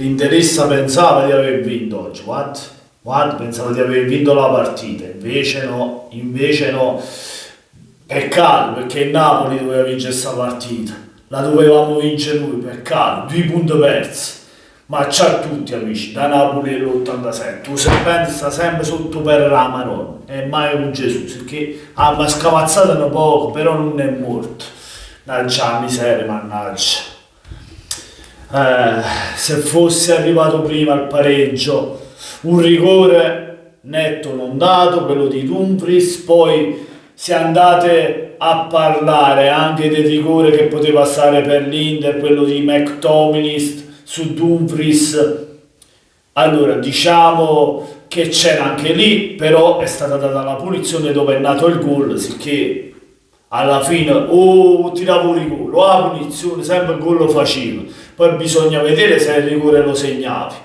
L'interista pensava di aver vinto oggi, what? Pensava di aver vinto la partita, invece no, peccato perché il Napoli doveva vincere questa partita, la dovevamo vincere noi, peccato, 2 punti persi, ma c'ha tutti amici, da Napoli all'87, tu serpente sta sempre sotto per la Maronna, e mai con Gesù, perché ha scavazzato un poco, però non è morto, mannaggia la miseria, mannaggia. Se fosse arrivato prima il pareggio, un rigore netto non dato, quello di Dumfries, poi si è andate a parlare anche del rigore che poteva stare per l'Inter, quello di McTominay su Dumfries. Allora diciamo che c'era anche lì, però è stata data la punizione dove è nato il gol, sicché alla fine o tiravo un rigore o la punizione, sempre il gol lo facevo, poi bisogna vedere se il rigore lo segnavi,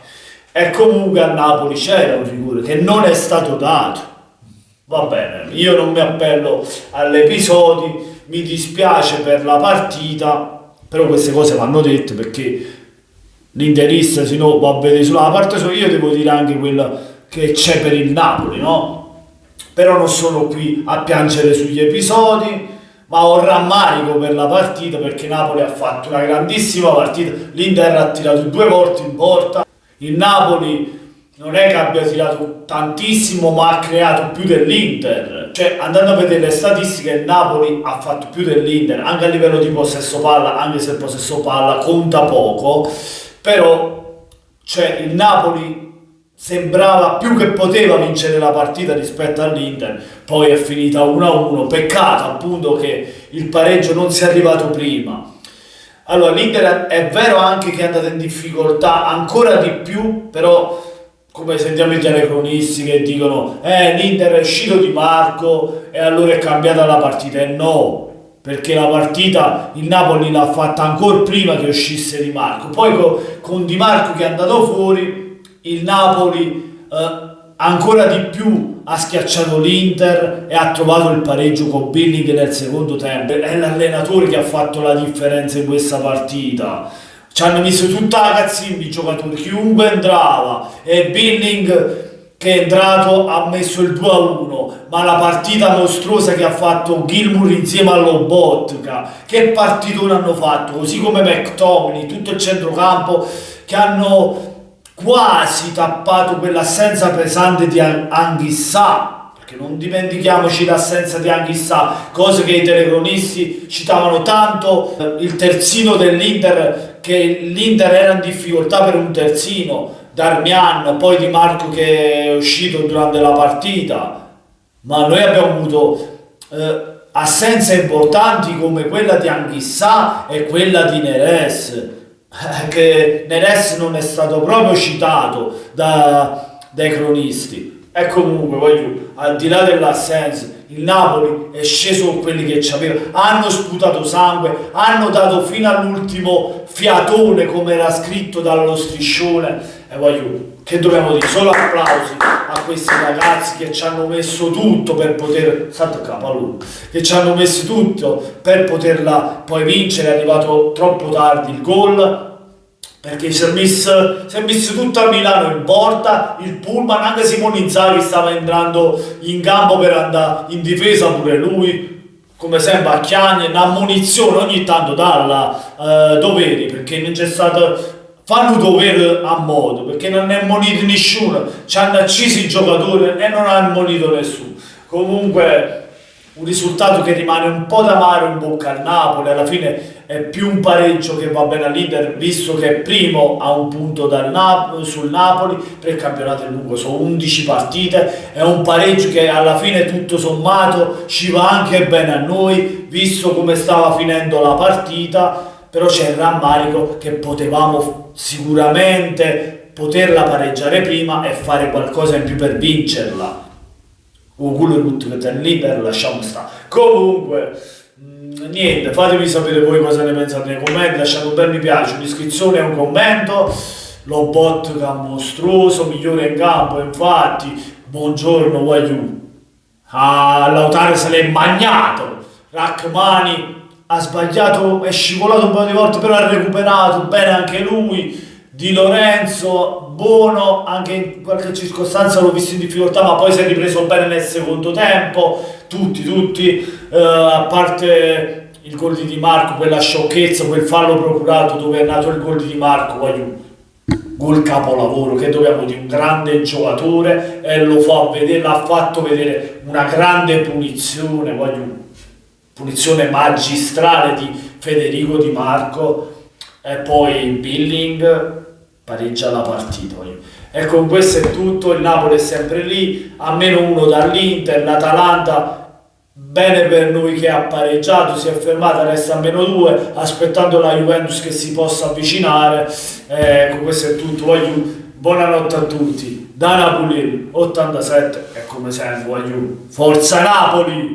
e comunque a Napoli c'era un rigore che non è stato dato. Va bene, io non mi appello all'episodio, mi dispiace per la partita, però queste cose vanno dette perché l'interista se no va a vedere sulla parte sua, io devo dire anche quella che c'è per il Napoli, no? Però non sono qui a piangere sugli episodi, ma ho rammarico per la partita perché Napoli ha fatto una grandissima partita, l'Inter ha tirato 2 volte in porta, il Napoli non è che abbia tirato tantissimo ma ha creato più dell'Inter, cioè andando a vedere le statistiche il Napoli ha fatto più dell'Inter anche a livello di possesso palla, anche se il possesso palla conta poco, però cioè il Napoli sembrava più che poteva vincere la partita rispetto all'Inter, poi è finita 1-1, peccato appunto che il pareggio non sia arrivato prima. Allora l'Inter è vero anche che è andata in difficoltà ancora di più, però come sentiamo i telecronisti che dicono l'Inter è uscito Di Marco e allora è cambiata la partita, e no, perché la partita il Napoli l'ha fatta ancora prima che uscisse Di Marco, poi con Di Marco che è andato fuori il Napoli ancora di più ha schiacciato l'Inter e ha trovato il pareggio con Billing nel secondo tempo. È l'allenatore che ha fatto la differenza in questa partita. Ci hanno messo tutta la cazzimba i giocatori, chiunque entrava, e Billing che è entrato ha messo il 2-1, ma la partita mostruosa che ha fatto Gilmour insieme a Lobotka, che partitone hanno fatto, così come McTominay, tutto il centrocampo che hanno quasi tappato quell'assenza pesante di Anghissà, perché non dimentichiamoci l'assenza di Anghissà, cose che i telecronisti citavano tanto, il terzino dell'Inter, che l'Inter era in difficoltà per un terzino, Darmian, poi Di Marco che è uscito durante la partita, ma noi abbiamo avuto assenze importanti come quella di Anghissà e quella di Neres, che Neres non è stato proprio citato dai cronisti. E comunque al di là dell'assenza, il Napoli è sceso con quelli che c'aveva, hanno sputato sangue, hanno dato fino all'ultimo fiatone come era scritto dallo striscione, e che dobbiamo dire, solo applausi a questi ragazzi che ci hanno messo tutto per poter che ci hanno messo tutto per poterla poi vincere. È arrivato troppo tardi il gol, perché si è messo tutto a Milano in porta, il pullman, anche Simone Inzaghi stava entrando in campo per andare in difesa pure lui, come sempre a Chiagne, una munizione ogni tanto dalla doveri, perché non c'è stato, fanno dovere a modo, perché non è ammonito nessuno, ci hanno acceso i giocatori e non ha ammonito nessuno. Comunque un risultato che rimane un po' d'amaro in bocca al Napoli, alla fine è più un pareggio che va bene all'Inter, visto che è primo a un punto sul Napoli, per il campionato è lungo, sono 11 partite, è un pareggio che alla fine tutto sommato ci va anche bene a noi, visto come stava finendo la partita, però c'è il rammarico che potevamo sicuramente poterla pareggiare prima e fare qualcosa in più per vincerla. Culo tutto che l'Inter lasciamo stare. Comunque niente, fatemi sapere voi cosa ne pensate nei commenti, lasciate un bel mi piace, un'iscrizione e un commento. Lobotka mostruoso, migliore in campo, infatti. Buongiorno Lautaro se l'è magnato, Rachmani ha sbagliato, è scivolato un paio di volte, però ha recuperato bene anche lui. Di Lorenzo, buono, anche in qualche circostanza l'ho visto in difficoltà, ma poi si è ripreso bene nel secondo tempo, tutti, a parte il gol di Di Marco, quella sciocchezza, quel fallo procurato dove è nato il gol di Di Marco, voglio gol capolavoro, che dobbiamo di un grande giocatore e lo fa vedere, l'ha fatto vedere una grande punizione, punizione magistrale di Federico Di Marco, e poi Billing pareggia la partita. E con questo è tutto, il Napoli è sempre lì, a -1 dall'Inter, l'Atalanta bene per noi che ha pareggiato, si è fermata, resta a -2, aspettando la Juventus che si possa avvicinare. Con questo è tutto, buonanotte a tutti, da Napoli 87 e come sempre forza Napoli!